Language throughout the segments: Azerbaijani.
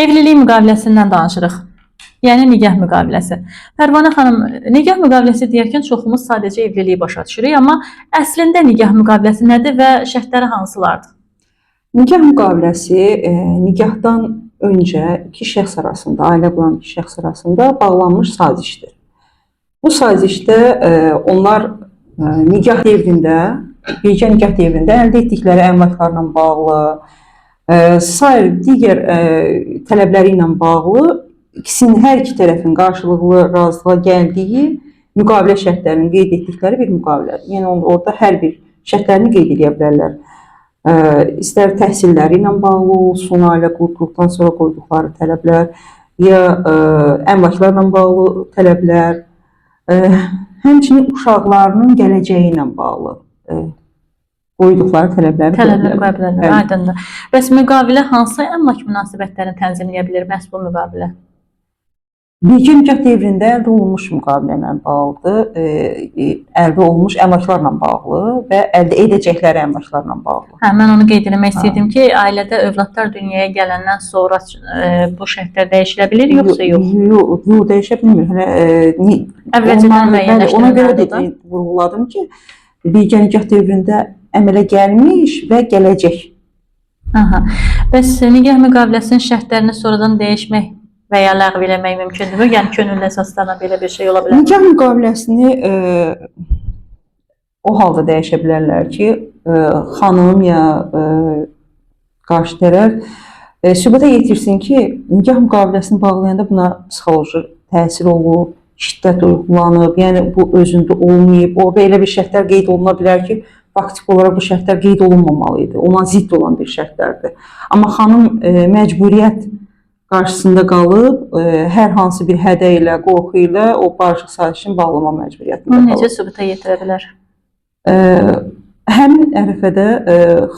Evlilik müqaviləsindən danışırıq. Yəni nikah müqaviləsi. Pərvanə xanım, nikah müqaviləsi deyərkən çoxumuz sadəcə evliliyi başa düşürük, amma əslində nikah müqaviləsi nədir və şərtləri hansılardır? Nikah müqaviləsi nikahdan öncə iki şəxs arasında, ailə quran iki şəxs arasında bağlanmış sazişdir. Bu sazişdə onlar nikah devrində, birgə nikah devrində əldə etdikləri əmlaklarla bağlı, sair digər tələbləri ilə bağlı ikisinin, hər iki tərəfin qarşılıqlı razılığa gəldiyi müqavilə şərtlərini qeyd etdikləri bir müqavilədir. Yəni orada hər bir şərtlərini qeyd edə bilərlər. İstər təhsilləri ilə bağlı olsun, ailə qurduqdan sonra qoyduqları tələblər, ya əmlaklarla bağlı tələblər, həmçinin uşaqlarının gələcəyi ilə bağlı qoyduqları tələblər. Aydındır. Bəs müqavilə hansı əmlak münasibətlərini tənzimləyə bilir, məhz bu müqavilə? Birgə nikah devrində əldə olunmuş müqavilə ilə bağlıdır, əldə olunmuş əmlaklarla bağlı və əldə edəcəkləri əmlaklarla bağlı. Mən onu qeyd etmək istəyirdim ki, ailədə övladlar dünyaya gələndən sonra bu şərtlər dəyişilə bilir, yoxsa yox? Yox, dəyişə bilmir. Əvvəlcədən müəyyənləşdirilməlidir. Ona görə vurğuladım ki, birgə nikah devrində əmələ gəlmiş və gələcək. Bəs nikah müqaviləsinin şərtlərini sonradan dəyişmək və ya ləğv eləmək mümkündür? Yəni könüllü əsaslarla belə bir şey ola bilər? Nikah müqaviləsini o halda dəyişə bilərlər ki, xanım ya qarşı tərəf sübuta yetirsin ki, nikah müqaviləsini bağlayanda buna psixoloji təsir olub, şiddət uygulanıb, yəni bu özündə olmayıb, orada elə bir şərtlər qeyd oluna bilər ki, faktik olaraq bu şərtlər qeyd olunmamalı idi, ona zidd olan bir şərtlərdir. Amma xanım məcburiyyət qarşısında qalıb, hər hansı bir hədə ilə, qorxu ilə o barışıq sazişini bağlama məcburiyyətində qalıb. Bunu necə sübuta yetirə bilər? Həmin ərəfədə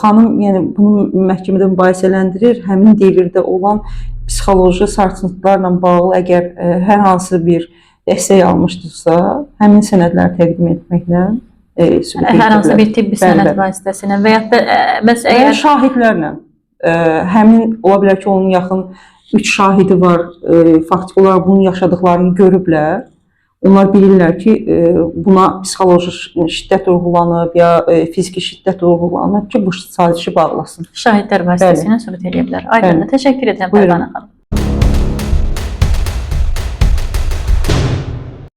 xanım, yəni bunu məhkəmədə mübahisələndirir, həmin devirdə olan psixoloji sarsıntılarla bağlı əgər hər hansı bir dəstək almışdırsa, həmin sənədləri təqdim etməklə sübuta hər hansı bir tibbi sənəd vasitəsilə və ya şahidlərlə. Həmin ola bilər ki, onun yaxın 3 şahidi var, faktik olaraq bunun yaşadıqlarını görüblər. Onlar bilirlər ki, buna psixoloji şiddət uyğulanıb ya fiziki şiddət uyğulanıb ki, bu sazişi bağlasın. Şahidlər vasitəsilə sübut edə bilər. Aydındır. Təşəkkür edirəm Pərvanə xanım.